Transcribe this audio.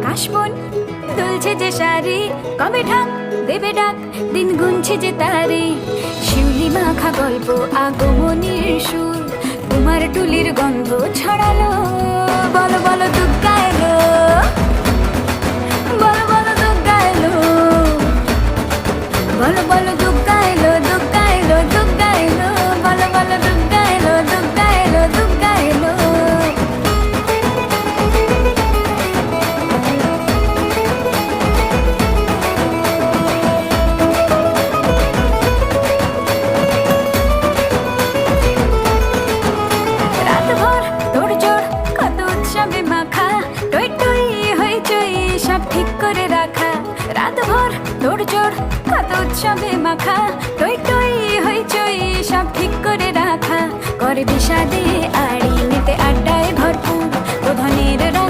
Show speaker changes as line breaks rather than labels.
কাশবন দুলছে যে শাড়ি, কবে ঢাক দেবে ডাক, দিন গুনছে যে তারে। শিউলি মাখা গল্প, আগমনীর সুর, তোমার টুলির গন্ধ ছড়ালো। বলো বলো দুর্গা এলো, বলো বলো দুর্গা এলো, বলো বলো দুর্গা এলো, দুর্গা এলো, দুর্গা এলো, বলো বলো দুর্গা এলো, দুর্গা এলো, দুর্গা এলো। রাতভর তোড়জোড়, কত উৎসবে মাখা, টই টই হইচই সব ঠিক করে রাখা। রাতভর তোড়জোড়, কত উৎসবে মাখা, টই টই হইচই সব ঠিক করে রাখা। করে বিষাদে আর